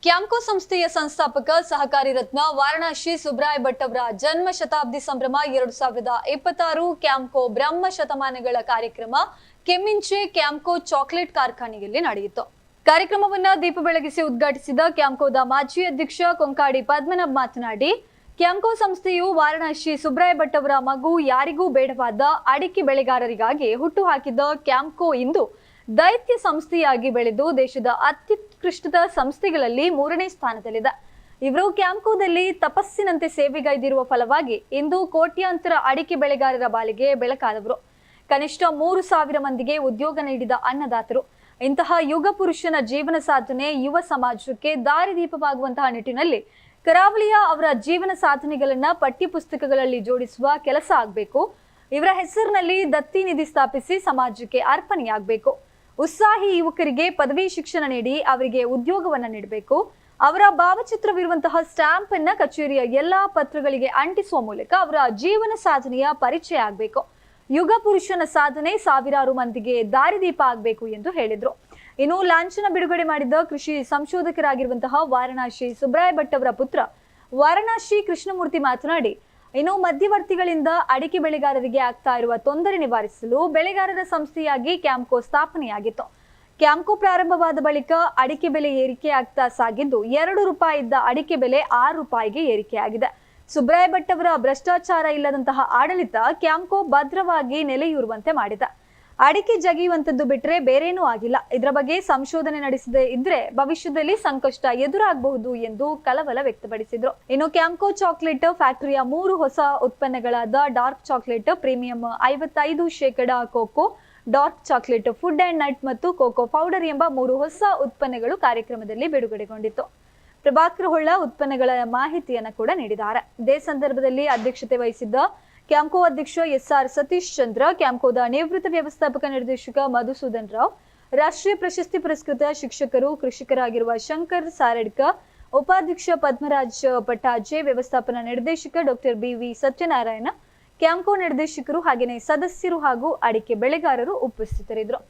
ಕ್ಯಾಂಕೋ ಸಂಸ್ಥೆಯ ಸಂಸ್ಥಾಪಕ ಸಹಕಾರಿ ರತ್ನ ವಾರಣಾಸಿ ಸುಬ್ರಾಯ ಭಟ್ ಅವರ ಜನ್ಮ ಶತಾಬ್ದಿ ಸಂಭ್ರಮ 2026 ಕ್ಯಾಂಕೋ ಬ್ರಹ್ಮ ಶತಮಾನಗಳ ಕಾರ್ಯಕ್ರಮ ಕೆಮ್ಮಿಂಚೆ ಕ್ಯಾಂಕೋ ಚಾಕ್ಲೇಟ್ ಕಾರ್ಖಾನೆಯಲ್ಲಿ ನಡೆಯಿತು. ಕಾರ್ಯಕ್ರಮವನ್ನು ದೀಪ ಬೆಳಗಿಸಿ ಉದ್ಘಾಟಿಸಿದ ಕ್ಯಾಂಕೋದ ಮಾಜಿ ಅಧ್ಯಕ್ಷ ಕೊಂಕಾಡಿ ಪದ್ಮನಾಭ್ ಮಾತನಾಡಿ, ಕ್ಯಾಂಕೋ ಸಂಸ್ಥೆಯು ವಾರಣಾಸಿ ಸುಬ್ರಾಯ ಭಟ್ ಅವರ ಮಗು ಯಾರಿಗೂ ಬೇಡವಾದ ಅಡಿಕೆ ಬೆಳೆಗಾರರಿಗಾಗಿ ಹುಟ್ಟುಹಾಕಿದ ಕ್ಯಾಂಕೋ ಇಂದು ದೈತ್ಯ ಸಂಸ್ಥೆಯಾಗಿ ಬೆಳೆದು ದೇಶದ ಅತ್ಯುತ್ಕೃಷ್ಟ ಸಂಸ್ಥೆಗಳಲ್ಲಿ 3ನೇ ಸ್ಥಾನದಲ್ಲಿದೆ. ಇವರು ಕ್ಯಾಂಕೋದಲ್ಲಿ ತಪಸ್ಸಿನಂತೆ ಸೇವೆಗೈದಿರುವ ಫಲವಾಗಿ ಇಂದು ಕೋಟ್ಯಾಂತರ ಅಡಿಕೆ ಬೆಳೆಗಾರರ ಬಾಳಿಗೆ ಬೆಳಕಾದವರು. ಕನಿಷ್ಠ 3,000 ಮಂದಿಗೆ ಉದ್ಯೋಗ ನೀಡಿದ ಅನ್ನದಾತರು. ಇಂತಹ ಯುಗ ಪುರುಷನ ಜೀವನ ಸಾಧನೆ ಯುವ ಸಮಾಜಕ್ಕೆ ದಾರಿದೀಪವಾಗುವಂತಹ ನಿಟ್ಟಿನಲ್ಲಿ ಕರಾವಳಿಯ ಅವರ ಜೀವನ ಸಾಧನೆಗಳನ್ನ ಪಠ್ಯ ಪುಸ್ತಕಗಳಲ್ಲಿ ಜೋಡಿಸುವ ಕೆಲಸ ಆಗಬೇಕು. ಇವರ ಹೆಸರಿನಲ್ಲಿ ದತ್ತಿ ನಿಧಿ ಸ್ಥಾಪಿಸಿ ಸಮಾಜಕ್ಕೆ ಅರ್ಪಣೆಯಾಗಬೇಕು. ಉತ್ಸಾಹಿ ಯುವಕರಿಗೆ ಪದವಿ ಶಿಕ್ಷಣ ನೀಡಿ ಅವರಿಗೆ ಉದ್ಯೋಗವನ್ನ ನೀಡಬೇಕು. ಅವರ ಭಾವಚಿತ್ರವಿರುವಂತಹ ಸ್ಟಾಂಪ್ ಅನ್ನ ಕಚೇರಿಯ ಎಲ್ಲಾ ಪತ್ರಗಳಿಗೆ ಅಂಟಿಸುವ ಮೂಲಕ ಅವರ ಜೀವನ ಸಾಧನೆಯ ಪರಿಚಯ ಆಗಬೇಕು. ಯುಗ ಪುರುಷನ ಸಾಧನೆ ಸಾವಿರಾರು ಮಂದಿಗೆ ದಾರಿದೀಪ ಆಗಬೇಕು ಎಂದು ಹೇಳಿದ್ರು. ಇನ್ನು ಲಾಂಛನ ಬಿಡುಗಡೆ ಮಾಡಿದ ಕೃಷಿ ಸಂಶೋಧಕರಾಗಿರುವಂತಹ ವಾರಣಾಸಿ ಸುಬ್ರಾಯ ಭಟ್ ಅವರ ಪುತ್ರ ವಾರಣಾಸಿ ಕೃಷ್ಣಮೂರ್ತಿ ಮಾತನಾಡಿ, ಇನ್ನು ಮಧ್ಯವರ್ತಿಗಳಿಂದ ಅಡಿಕೆ ಬೆಳೆಗಾರರಿಗೆ ಆಗ್ತಾ ಇರುವ ತೊಂದರೆ ನಿವಾರಿಸಲು ಬೆಳೆಗಾರರ ಸಂಸ್ಥೆಯಾಗಿ ಕ್ಯಾಂಕೋ ಸ್ಥಾಪನೆಯಾಗಿತ್ತು. ಕ್ಯಾಂಕೋ ಪ್ರಾರಂಭವಾದ ಬಳಿಕ ಅಡಿಕೆ ಬೆಲೆ ಏರಿಕೆ ಆಗ್ತಾ ಸಾಗಿದ್ದು, 2 ರೂಪಾಯಿ ಇದ್ದ ಅಡಿಕೆ ಬೆಲೆ 6 ರೂಪಾಯಿಗೆ ಏರಿಕೆಯಾಗಿದೆ. ಸುಬ್ರಾಯ ಭಟ್ ಅವರ ಭ್ರಷ್ಟಾಚಾರ ಇಲ್ಲದಂತಹ ಆಡಳಿತ ಕ್ಯಾಂಕೋ ಭದ್ರವಾಗಿ ನೆಲೆಯೂರುವಂತೆ ಮಾಡಿದೆ. ಅಡಿಕೆ ಜಗಿಯುವಂತದ್ದು ಬಿಟ್ರೆ ಬೇರೇನೂ ಆಗಿಲ್ಲ. ಇದರ ಬಗ್ಗೆ ಸಂಶೋಧನೆ ನಡೆಸದೇ ಇದ್ರೆ ಭವಿಷ್ಯದಲ್ಲಿ ಸಂಕಷ್ಟ ಎದುರಾಗಬಹುದು ಎಂದು ಕಳವಳ ವ್ಯಕ್ತಪಡಿಸಿದ್ರು. ಇನ್ನು ಕ್ಯಾಂಕೋ ಚಾಕ್ಲೇಟ್ ಫ್ಯಾಕ್ಟರಿಯ 3 ಹೊಸ ಉತ್ಪನ್ನಗಳಾದ dark chocolate premium 55% cocoa, dark chocolate food and nut ಮತ್ತು ಕೋಕೋ ಪೌಡರ್ ಎಂಬ 3 ಹೊಸ ಉತ್ಪನ್ನಗಳು ಕಾರ್ಯಕ್ರಮದಲ್ಲಿ ಬಿಡುಗಡೆಗೊಂಡಿತ್ತು. ಪ್ರಭಾಕರ್ ಹೊಳ್ಳ ಉತ್ಪನ್ನಗಳ ಮಾಹಿತಿಯನ್ನು ಕೂಡ ನೀಡಿದ್ದಾರೆ. ಇದೇ ಸಂದರ್ಭದಲ್ಲಿ ಅಧ್ಯಕ್ಷತೆ ವಹಿಸಿದ್ದ ಕ್ಯಾಂಕೋ ಅಧ್ಯಕ್ಷ SR ಸತೀಶ್ ಚಂದ್ರ, ಕ್ಯಾಂಕೋದ ನಿವೃತ್ತ ವ್ಯವಸ್ಥಾಪಕ ನಿರ್ದೇಶಕ ಮಧುಸೂದನ್ ರಾವ್, ರಾಷ್ಟ್ರೀಯ ಪ್ರಶಸ್ತಿ ಪುರಸ್ಕೃತ ಶಿಕ್ಷಕರು ಕೃಷಿಕರಾಗಿರುವ ಶಂಕರ್ ಸಾರಡ್ಕ, ಉಪಾಧ್ಯಕ್ಷ ಪದ್ಮರಾಜ್ ಪಟ್ಟಾಜೆ, ವ್ಯವಸ್ಥಾಪನಾ ನಿರ್ದೇಶಕ ಡಾಕ್ಟರ್ BV ಸತ್ಯನಾರಾಯಣ, ಕ್ಯಾಂಕೋ ನಿರ್ದೇಶಕರು ಹಾಗೆಯೇ ಸದಸ್ಯರು ಹಾಗೂ ಅಡಿಕೆ ಬೆಳೆಗಾರರು ಉಪಸ್ಥಿತರಿದ್ದರು.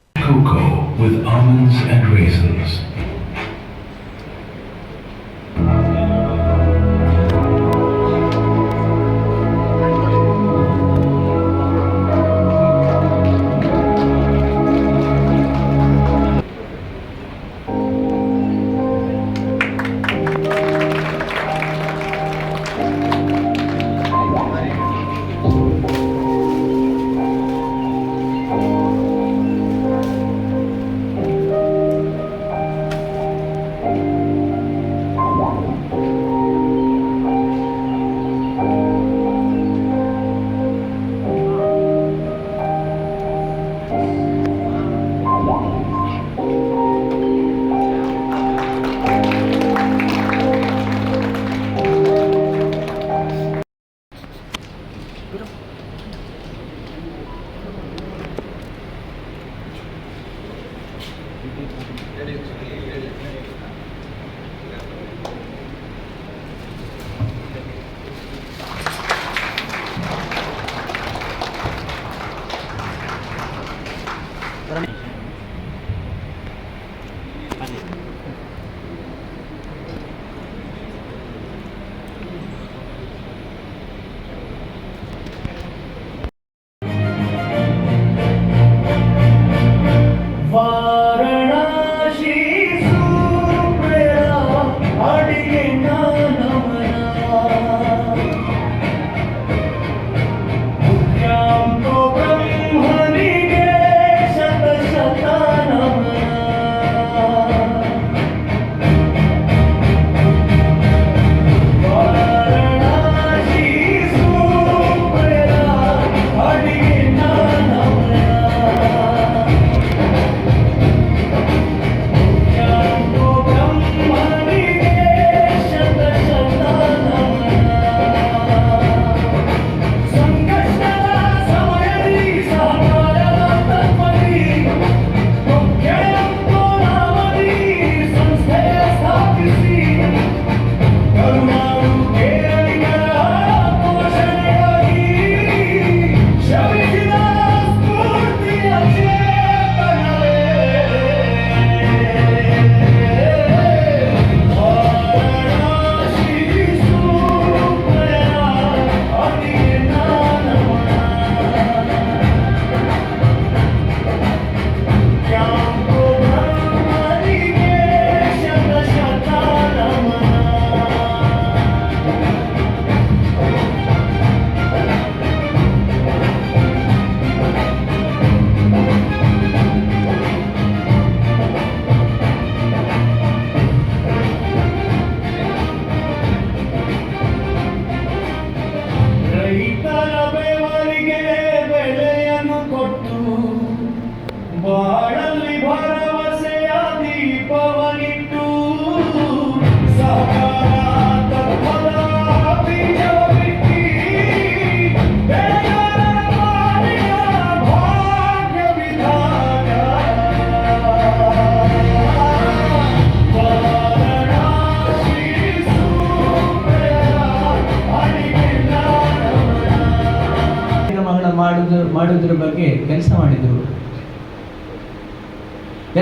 ಮಾಡೋದ್ರ ಬಗ್ಗೆ ಕೆಲಸ ಮಾಡಿದರು.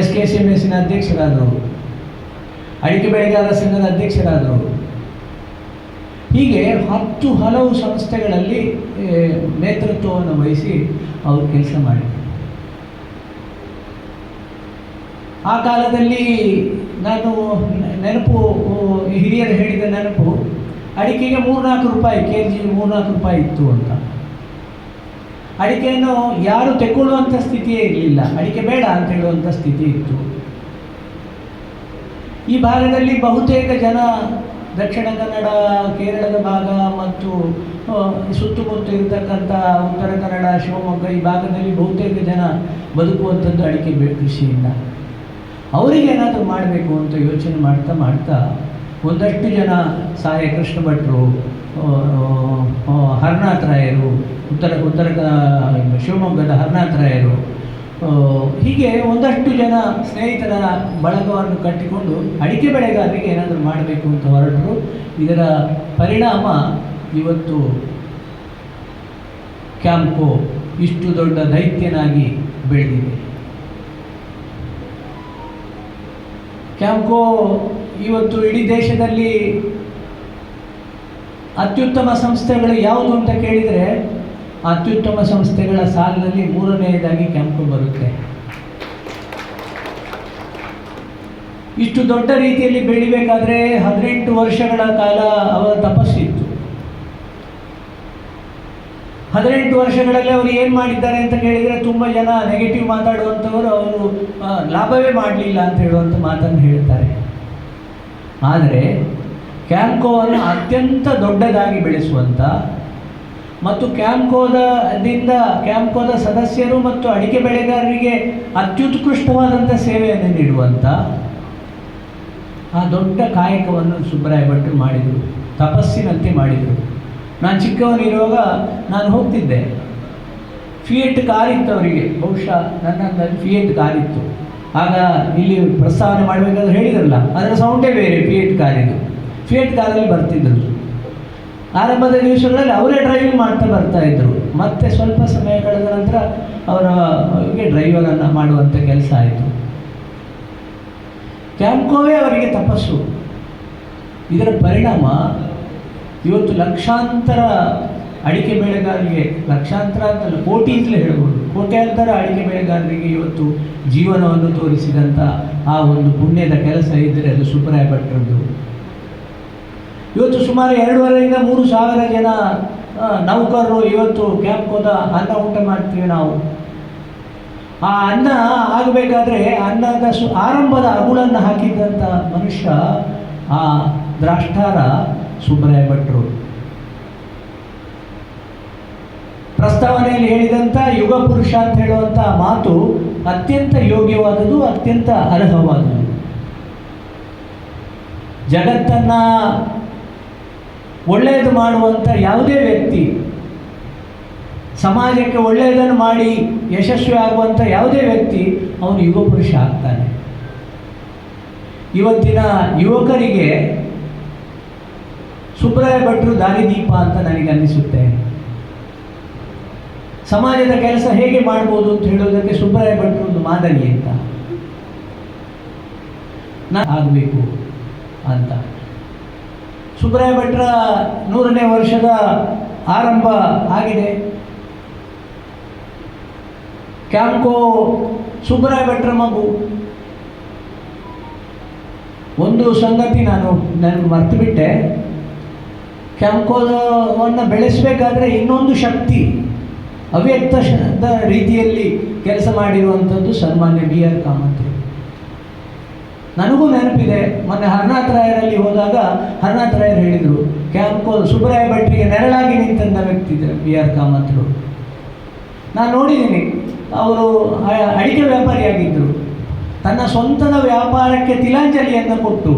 SKCMSನ ಅಧ್ಯಕ್ಷರಾದರು, ಅಡಿಕೆ ಬೆಳೆಗಾರರ ಸಂಘದ ಅಧ್ಯಕ್ಷರಾದರು. ಹೀಗೆ ಹಲವು ಸಂಸ್ಥೆಗಳಲ್ಲಿ ನೇತೃತ್ವವನ್ನು ವಹಿಸಿ ಅವರು ಕೆಲಸ ಮಾಡಿದರು. ಆ ಕಾಲದಲ್ಲಿ ನಾನು ನೆನಪು, ಹಿರಿಯರು ಹೇಳಿದ ನೆನಪು, ಅಡಿಕೆಗೆ 3-4 ರೂಪಾಯಿ kg, 3-4 ರೂಪಾಯಿ ಇತ್ತು ಅಂತ. ಅಡಿಕೆಯನ್ನು ಯಾರು ತೆಗೊಳ್ಳುವಂಥ ಸ್ಥಿತಿಯೇ ಇರಲಿಲ್ಲ, ಅಡಿಕೆ ಬೇಡ ಅಂತ ಹೇಳುವಂಥ ಸ್ಥಿತಿ ಇತ್ತು. ಈ ಭಾಗದಲ್ಲಿ ಬಹುತೇಕ ಜನ ದಕ್ಷಿಣ ಕನ್ನಡ, ಕೇರಳದ ಭಾಗ ಮತ್ತು ಸುತ್ತಮುತ್ತ ಇರತಕ್ಕಂಥ ಉತ್ತರ ಕನ್ನಡ, ಶಿವಮೊಗ್ಗ ಈ ಭಾಗದಲ್ಲಿ ಬಹುತೇಕ ಜನ ಬದುಕುವಂಥದ್ದು ಅಡಿಕೆ ಕೃಷಿಯಿಂದ. ಅವರಿಗೆ ಏನಾದರೂ ಮಾಡಬೇಕು ಅಂತ ಯೋಚನೆ ಮಾಡ್ತಾ ಒಂದಷ್ಟು ಜನ ಸಹಾಯ ಕೃಷ್ಣ ಭಟ್ರು, ಹರನಾಥರಾಯರು, ಉತ್ತರ ಶಿವಮೊಗ್ಗದ ಹರನಾಥರಾಯರು, ಹೀಗೆ ಒಂದಷ್ಟು ಜನ ಸ್ನೇಹಿತರ ಬಳಗವನ್ನು ಕಟ್ಟಿಕೊಂಡು ಅಡಿಕೆ ಬೆಳೆಗಾರರಿಗೆ ಏನಾದರೂ ಮಾಡಬೇಕು ಅಂತ ಹೊರಟರು. ಇದರ ಪರಿಣಾಮ ಇವತ್ತು ಕ್ಯಾಂಪ್ಕೋ ಇಷ್ಟು ದೊಡ್ಡ ದೈತ್ಯನಾಗಿ ಬೆಳೆದಿದೆ. ಕ್ಯಾಂಪ್ಕೋ ಇವತ್ತು ಇಡೀ ದೇಶದಲ್ಲಿ ಅತ್ಯುತ್ತಮ ಸಂಸ್ಥೆಗಳು ಯಾವುದು ಅಂತ ಕೇಳಿದರೆ, ಅತ್ಯುತ್ತಮ ಸಂಸ್ಥೆಗಳ ಸಾಲಿನಲ್ಲಿ 3ನೇದಾಗಿ ಕ್ಯಾಂಪ್ಕೋ ಬರುತ್ತೆ. ಇಷ್ಟು ದೊಡ್ಡ ರೀತಿಯಲ್ಲಿ ಬೆಳಿಬೇಕಾದ್ರೆ 18 ವರ್ಷಗಳ ಕಾಲ ಅವರ ತಪಸ್ಸಿತ್ತು. 18 ವರ್ಷಗಳಲ್ಲಿ ಅವರು ಏನು ಮಾಡಿದ್ದಾರೆ ಅಂತ ಕೇಳಿದರೆ, ತುಂಬ ಜನ ನೆಗೆಟಿವ್ ಮಾತಾಡುವಂಥವರು ಅವರು ಲಾಭವೇ ಮಾಡಲಿಲ್ಲ ಅಂತ ಹೇಳುವಂಥ ಮಾತನ್ನು ಹೇಳ್ತಾರೆ. ಆದರೆ ಕ್ಯಾಂಪ್ಕೋವನ್ನು ಅತ್ಯಂತ ದೊಡ್ಡದಾಗಿ ಬೆಳೆಸುವಂಥ ಮತ್ತು ಕ್ಯಾಂಪ್ಕೋದ ಸದಸ್ಯರು ಮತ್ತು ಅಡಿಕೆ ಬೆಳೆಗಾರರಿಗೆ ಅತ್ಯುತ್ಕೃಷ್ಟವಾದಂಥ ಸೇವೆಯನ್ನು ನೀಡುವಂಥ ಆ ದೊಡ್ಡ ಕಾಯಕವನ್ನು ಸುಬ್ಬರಾಯ ಭಟ್ರು ಮಾಡಿದರು, ತಪಸ್ಸಿನಂತೆ ಮಾಡಿದರು. ನಾನು ಚಿಕ್ಕವನಿರುವಾಗ ನಾನು ಹೋಗ್ತಿದ್ದೆ, ಫಿಯೆಟ್ ಕಾರಿತ್ತು ಅವರಿಗೆ, ಬಹುಶಃ ನನ್ನ ಫಿಯೆಟ್ ಕಾರಿತ್ತು. ಆಗ ಇಲ್ಲಿ ಪ್ರಸ್ತಾವನೆ ಮಾಡಬೇಕಾದ್ರೆ ಹೇಳಿದ್ರಲ್ಲ, ಅದರ ಸೌಂಡೇ ಬೇರೆ ಫಿಯೆಟ್ ಕಾರಿದು. ಫಿಯೆಟ್ ಕಾರಲ್ಲಿ ಬರ್ತಿದ್ದರು. ಆರಂಭದ ದಿವಸಗಳಲ್ಲಿ ಅವರೇ ಡ್ರೈವಿಂಗ್ ಮಾಡ್ತಾ ಬರ್ತಾಯಿದ್ರು. ಮತ್ತೆ ಸ್ವಲ್ಪ ಸಮಯ ಕಳೆದ ನಂತರ ಅವರಿಗೆ ಡ್ರೈವರನ್ನು ಮಾಡುವಂಥ ಕೆಲಸ ಆಯಿತು. ಕ್ಯಾಂಪ್ಕೋವೇ ಅವರಿಗೆ ತಪಸ್ಸು. ಇದರ ಪರಿಣಾಮ ಇವತ್ತು ಲಕ್ಷಾಂತರ ಅಡಿಕೆ ಬೆಳೆಗಾರರಿಗೆ, ಲಕ್ಷಾಂತರ ಅಂತಲ್ಲ ಕೋಟಿ ಅಂತಲೇ ಹೇಳ್ಬೋದು, ಕೋಟ್ಯಾಂತರ ಅಡಿಕೆ ಬೆಳೆಗಾರರಿಗೆ ಇವತ್ತು ಜೀವನವನ್ನು ತೋರಿಸಿದಂಥ ಆ ಒಂದು ಪುಣ್ಯದ ಕೆಲಸ ಇದ್ದರೆ ಅದು ಸುಬ್ಬರಾಯ ಭಟ್ರದ್ದು. ಇವತ್ತು ಸುಮಾರು 2,500-3,000 ಜನ ನೌಕರರು ಇವತ್ತು ಕ್ಯಾಂಪ್ಕೋದ ಅನ್ನ ಊಟ ಮಾಡ್ತೀವಿ ನಾವು. ಆ ಅನ್ನ ಆಗಬೇಕಾದ್ರೆ ಅನ್ನದ ಆರಂಭದ ಅಗುಳನ್ನು ಹಾಕಿದ್ದಂಥ ಮನುಷ್ಯ, ಆ ದ್ರಾಷ್ಟಾರ ಸುಬ್ಬರಾಯ ಭಟ್ರು. ಪ್ರಸ್ತಾವನೆಯಲ್ಲಿ ಹೇಳಿದಂಥ ಯುಗ ಪುರುಷ ಅಂತ ಹೇಳುವಂಥ ಮಾತು ಅತ್ಯಂತ ಯೋಗ್ಯವಾದದ್ದು, ಅತ್ಯಂತ ಅರ್ಹವಾದದ್ದು. ಜಗತ್ತನ್ನು ಒಳ್ಳೆಯದು ಮಾಡುವಂಥ ಯಾವುದೇ ವ್ಯಕ್ತಿ, ಸಮಾಜಕ್ಕೆ ಒಳ್ಳೆಯದನ್ನು ಮಾಡಿ ಯಶಸ್ವಿ ಆಗುವಂಥ ಯಾವುದೇ ವ್ಯಕ್ತಿ ಅವನು ಯುಗ ಪುರುಷ ಆಗ್ತಾನೆ. ಇವತ್ತಿನ ಯುವಕರಿಗೆ ಸುಬ್ಬರಾಯ ಭಟ್ರು ದಾರಿದೀಪ ಅಂತ ನನಗೆ ಅನ್ನಿಸುತ್ತೆ. ಸಮಾಜದ ಕೆಲಸ ಹೇಗೆ ಮಾಡ್ಬೋದು ಅಂತ ಹೇಳೋದಕ್ಕೆ ಸುಬ್ಬರಾಯ ಭಟ್ರು ಒಂದು ಮಾದರಿ ಅಂತ ಆಗಬೇಕು ಅಂತ. ಸುಬ್ಬರಾಯ ಭಟ್ರ 100ನೇ ವರ್ಷದ ಆರಂಭ ಆಗಿದೆ. ಕ್ಯಾಂಪ್ಕೋ ಸುಬ್ಬರಾಯ ಭಟ್ರ ಮಗು. ಒಂದು ಸಂಗತಿ ನಾನು ಮರ್ತು ಬಿಟ್ಟೆ, ಕ್ಯಾಂಪ್ಕೋವನ್ನು ಬೆಳೆಸಬೇಕಾದ್ರೆ ಇನ್ನೊಂದು ಶಕ್ತಿ, ಅವ್ಯಕ್ತ ರೀತಿಯಲ್ಲಿ ಕೆಲಸ ಮಾಡಿರುವಂಥದ್ದು ಸನ್ಮಾನ್ಯ BR ಕಾಮತ್. ನನಗೂ ನೆನಪಿದೆ, ಮೊನ್ನೆ ಹರನಾಥರಾಯರಲ್ಲಿ ಹೋದಾಗ ಹರನಾಥರಾಯರು ಹೇಳಿದರು, ಕ್ಯಾಂಪ್ಕೋ ಸುಬ್ಬರಾಯ ಭಟ್ರಿಗೆ ನೆರಳಾಗಿ ನಿಂತಂಥ ವ್ಯಕ್ತಿ BR ಕಾಮತ್ರು. ನಾನು ನೋಡಿದ್ದೀನಿ, ಅವರು ಅಡಿಕೆ ವ್ಯಾಪಾರಿಯಾಗಿದ್ದರು. ತನ್ನ ಸ್ವಂತದ ವ್ಯಾಪಾರಕ್ಕೆ ತಿಲಾಂಜಲಿಯನ್ನು ಕೊಟ್ಟು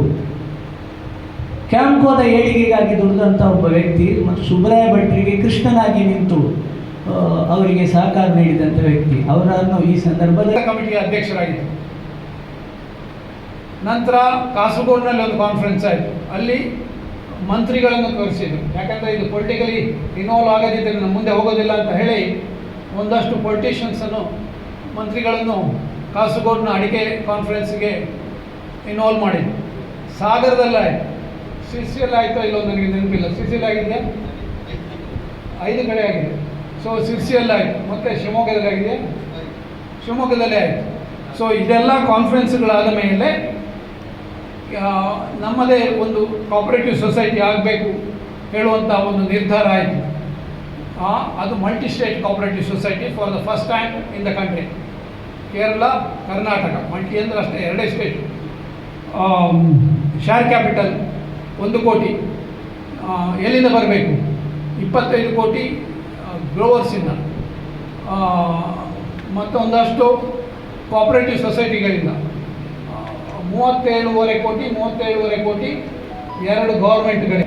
ಕ್ಯಾಂಪ್ಕೋದ ಏಳಿಗೆಗಾಗಿ ದುಡಿದಂಥ ಒಬ್ಬ ವ್ಯಕ್ತಿ ಮತ್ತು ಸುಬ್ಬರಾಯ ಭಟ್ರಿಗೆ ಕೃಷ್ಣನಾಗಿ ನಿಂತು ಅವರಿಗೆ ಸಹಕಾರ ನೀಡಿದಂಥ ವ್ಯಕ್ತಿ. ಅವರನ್ನು ಈ ಸಂದರ್ಭದಲ್ಲಿ ಕಮಿಟಿಯ ಅಧ್ಯಕ್ಷರಾಗಿದ್ದರು. ನಂತರ ಕಾಸರಗೋಡಿನಲ್ಲಿ ಒಂದು ಕಾನ್ಫರೆನ್ಸ್ ಆಯಿತು. ಅಲ್ಲಿ ಮಂತ್ರಿಗಳನ್ನು ಕರೆಸಿದರು. ಯಾಕಂದರೆ ಇದು ಪೊಲಿಟಿಕಲಿ ಇನ್ವಾಲ್ವ್ ಆಗದಿದ್ದರೆ ನಮ್ಮ ಮುಂದೆ ಹೋಗೋದಿಲ್ಲ ಅಂತ ಹೇಳಿ ಒಂದಷ್ಟು ಪೊಲಿಟಿಷಿಯನ್ಸನ್ನು ಮಂತ್ರಿಗಳನ್ನು ಕಾಸರಗೋಡಿನ ಅಡಿಕೆ ಕಾನ್ಫರೆನ್ಸ್ಗೆ ಇನ್ವಾಲ್ವ್ ಮಾಡಿದ್ದು. ಸಾಗರದಲ್ಲಾಯಿತು, ಸಿರ್ಸಿಯಲ್ಲಿ ಆಯಿತೋ ಇಲ್ಲೋ ನನಗೆ ನೆನಪಿಲ್ಲ. ಸಿರ್ಸಿಯಲ್ಲಿ ಆಗಿದೆಯಾ? 5 ಕಡೆ ಆಗಿದೆ. ಸೊ ಸಿರ್ಸಿಯಲ್ಲಾಯಿತು, ಮತ್ತು ಶಿವಮೊಗ್ಗದಲ್ಲಿ ಆಗಿದೆ, ಶಿವಮೊಗ್ಗದಲ್ಲೇ ಆಯಿತು. ಸೊ ಇದೆಲ್ಲ ಕಾನ್ಫರೆನ್ಸ್ಗಳಾದ ಮೇಲೆ ನಮ್ಮದೇ ಒಂದು ಕೋಆಪರೇಟಿವ್ ಸೊಸೈಟಿ ಆಗಬೇಕು ಹೇಳುವಂಥ ಒಂದು ನಿರ್ಧಾರ ಆಯಿತು. ಅದು multi state cooperative society for the first time in the country. Kerala, Karnataka, multi ಅಂದರೆ ಅಷ್ಟೇ 2 ಸ್ಟೇಟು. ಶೇರ್ ಕ್ಯಾಪಿಟಲ್ 1 ಕೋಟಿ ಎಲ್ಲಿಂದ ಬರಬೇಕು? 25 ಕೋಟಿ ಗ್ರೋವರ್ಸಿಂದ, ಮತ್ತೊಂದಷ್ಟು ಕೋಆಪರೇಟಿವ್ ಸೊಸೈಟಿಗಳಿಂದ 37.5 ಕೋಟಿ 2 ಗೌರ್ಮೆಂಟ್ಗಳಿಗೆ.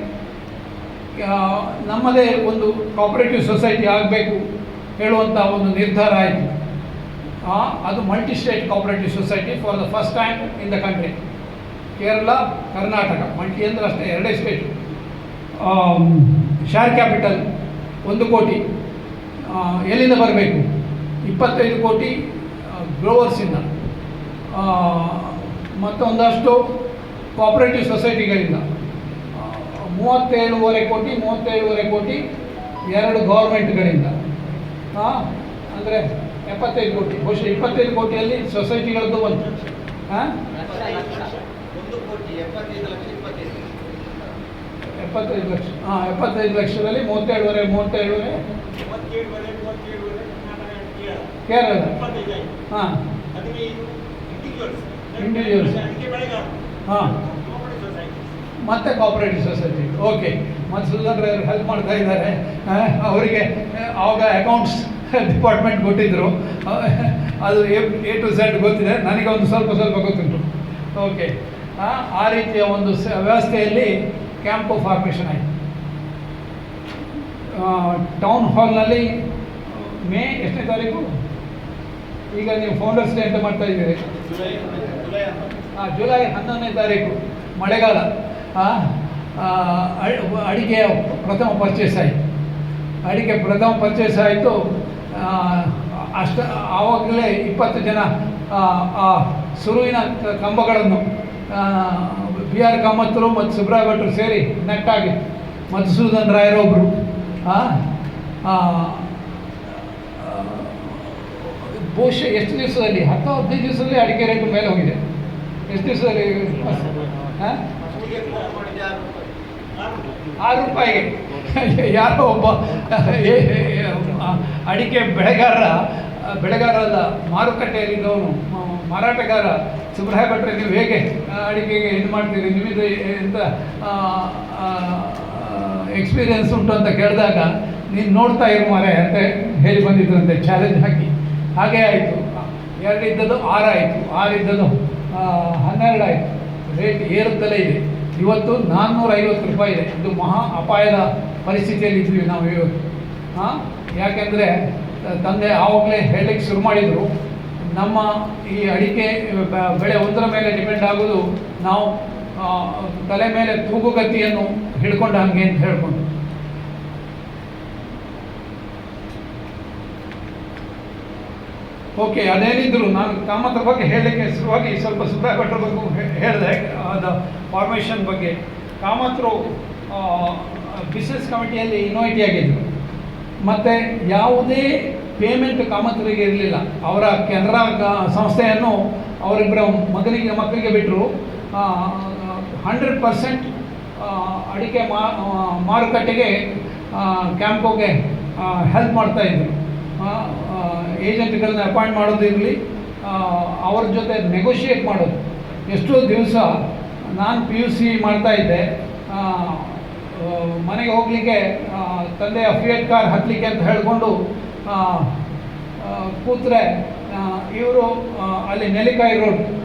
ನಮ್ಮದೇ ಒಂದು ಕೋಆಪರೇಟಿವ್ ಸೊಸೈಟಿ ಆಗಬೇಕು ಹೇಳುವಂಥ ಒಂದು ನಿರ್ಧಾರ ಆಯಿತು. ಅದು multi state cooperative society for the first time in the country. Kerala, Karnataka, multi ಅಂದರೆ ಅಷ್ಟೇ 2 ಸ್ಟೇಟು. ಶೇರ್ ಕ್ಯಾಪಿಟಲ್ 1 ಕೋಟಿ ಎಲ್ಲಿಂದ ಬರಬೇಕು? 25 ಕೋಟಿ ಗ್ರೋವರ್ಸಿಂದ, ಮತ್ತೊಂದಷ್ಟು ಕೋಆಪರೇಟಿವ್ ಸೊಸೈಟಿಗಳಿಂದ 37.5 ಕೋಟಿ 2 ಗೌರ್ಮೆಂಟ್ಗಳಿಂದ. ಅಂದರೆ 75 ಕೋಟಿ. ಬಹುಶಃ 25 ಕೋಟಿಯಲ್ಲಿ ಸೊಸೈಟಿಗಳದ್ದು ಬಂತು. 75 ಲಕ್ಷ. 75 ಲಕ್ಷದಲ್ಲಿ 37.5 ಕೇರಳ. ಹಾಂ, ಇಂಡಿವಿಜುವಲ್ಸ್. ಹಾಂ, ಮತ್ತೆ ಕೋಆಪರೇಟಿವ್ ಸೊಸೈಟಿ. ಓಕೆ, ಮತ್ತು ಸುಧಾಕರ್ ಅವರು ಹೆಲ್ಪ್ ಮಾಡ್ತಾ ಇದ್ದಾರೆ. ಅವರಿಗೆ ಆವಾಗ ಅಕೌಂಟ್ಸ್ ಡಿಪಾರ್ಟ್ಮೆಂಟ್ ಕೊಟ್ಟಿದ್ದರು. ಅದು A to Z ಗೊತ್ತಿದೆ, ನನಗೆ ಒಂದು ಸ್ವಲ್ಪ ಗೊತ್ತುಂಟು. ಓಕೆ, ಆ ರೀತಿಯ ಒಂದು ವ್ಯವಸ್ಥೆಯಲ್ಲಿ ಕ್ಯಾಂಪು ಫಾರ್ಮೇಷನ್ ಆಯಿತು. ಟೌನ್ ಹಾಲ್ನಲ್ಲಿ ಮೇ ಎಷ್ಟನೇ ತಾರೀಕು? ಈಗ ನೀವು ಫೌಂಡರ್ಸ್ ಡೇ ಅಂತ ಮಾಡ್ತಾ ಇದ್ದೀರಿ. ಜುಲೈ 11ನೇ ತಾರೀಕು, ಮಳೆಗಾಲ. ಅಡಿಕೆಯ ಪ್ರಥಮ ಪರ್ಚೇಸ್ ಆಯಿತು. ಆವಾಗಲೇ 20 ಜನ ಸುರುವಿನ ಕಂಬಗಳನ್ನು B.R. ಕಾಮತ್ರು ಮತ್ತು ಸುಬ್ರಾಯ ಭಟ್ರು ಸೇರಿ ನೆಟ್ಟಾಗಿತ್ತು. ಮಧುಸೂದನ್ ರಾಯರೊಬ್ಬರು. ಬಹುಶಃ ಎಷ್ಟು ದಿವಸದಲ್ಲಿ 10-15 ದಿವಸದಲ್ಲಿ ಅಡಿಕೆ ರೇಟು ಮೇಲೆ ಹೋಗಿದೆ. ಎಷ್ಟು ದಿವಸದಲ್ಲಿ? 6 ರೂಪಾಯಿಗೆ. ಯಾರೋ ಒಬ್ಬ ಅಡಿಕೆ ಬೆಳೆಗಾರಲ್ಲ, ಮಾರುಕಟ್ಟೆಯಲ್ಲಿದ್ದವನು, ಮಾರಾಟಗಾರ ಸುಬ್ರಾಯ ಭಟ್ರೆ, ನೀವು ಹೇಗೆ ಅಡಿಕೆಗೆ ಇದು ಮಾಡ್ತೀರಿ, ನಿಮ್ಮದು ಎಂತ ಎಕ್ಸ್ಪೀರಿಯನ್ಸ್ ಉಂಟು ಅಂತ ಕೇಳಿದಾಗ, ನೀನು ನೋಡ್ತಾ ಇರು ಮಾರೆ ಅಂತ ಹೇಳಿ ಬಂದಿದ್ರಂತೆ, ಚಾಲೆಂಜ್ ಹಾಕಿ. ಹಾಗೇ ಆಯಿತು. 2 ಇದ್ದದ್ದು 6 ಆಯಿತು, 6 ಇದ್ದದ್ದು 12 ಆಯಿತು. ರೇಟ್ ಏರುತ್ತಲೇ ಇದೆ. ಇವತ್ತು 450 ರೂಪಾಯಿ ಇದೆ. ಇದು ಮಹಾ ಅಪಾಯದ ಪರಿಸ್ಥಿತಿಯಲ್ಲಿ ಇದ್ವಿ ನಾವು ಇವತ್ತು. ಯಾಕೆಂದರೆ ತಂದೆ ಆವಾಗಲೇ ಹೇಳಲಿಕ್ಕೆ ಶುರು ಮಾಡಿದರು, ನಮ್ಮ ಈ ಅಡಿಕೆ ಬೆಳೆ ಒಂದರ ಮೇಲೆ ಡಿಪೆಂಡ್ ಆಗೋದು ನಾವು ತಲೆ ಮೇಲೆ ತೂಗುಗತಿಯನ್ನು ಹಿಡ್ಕೊಂಡ ಹಾಗೆ ಅಂತ ಹೇಳ್ಕೊಂಡು. ಓಕೆ, ಅದೇನಿದ್ರು ನಾನು ಕಾಮತ್ರ ಬಗ್ಗೆ ಹೇಳಲಿಕ್ಕೆ ಶುರುವಾಗಿ ಸ್ವಲ್ಪ ಸುಬ್ರಾಯ ಭಟ್ರ ಬಗ್ಗೆ ಹೇಳಿದೆ. ಅದು ಫಾರ್ಮೇಷನ್ ಬಗ್ಗೆ ಕಾಮತ್ರು ಬಿಸ್ನೆಸ್ ಕಮಿಟಿಯಲ್ಲಿ ಇನ್ವೈಟಿ ಆಗಿದ್ದರು. ಮತ್ತು ಯಾವುದೇ ಪೇಮೆಂಟ್ ಕಾಮತ್ರಿಗೆ ಇರಲಿಲ್ಲ. ಅವರ ಕೆನರಾ ಸಂಸ್ಥೆಯನ್ನು ಅವರಿಬ್ಬರ ಮಕ್ಕಳಿಗೆ ಬಿಟ್ಟರು. 100% ಅಡಿಕೆ ಮಾರುಕಟ್ಟೆಗೆ ಕ್ಯಾಂಪ್ಕೋಗೆ ಹೆಲ್ಪ್ ಮಾಡ್ತಾಯಿದ್ರು. ಏಜೆಂಟ್ಗಳನ್ನ ಅಪಾಯಿಂಟ್ ಮಾಡೋದು ಇರಲಿ, ಅವ್ರ ಜೊತೆ ನೆಗೋಷಿಯೇಟ್ ಮಾಡೋದು. ಎಷ್ಟೋ ದಿವಸ ನಾನು PUC ಮಾಡ್ತಾಯಿದ್ದೆ. ಮನೆಗೆ ಹೋಗಲಿಕ್ಕೆ ತಂದೆಯ ಫಿಯಟ್ ಕಾರ್ ಹತ್ತಲಿಕ್ಕೆ ಅಂತ ಹೇಳಿಕೊಂಡು ಕೂತ್ರೆ ಇವರು ಅಲ್ಲಿ ನೆಲ್ಲಿಕಾಯಿ ರೋಡ್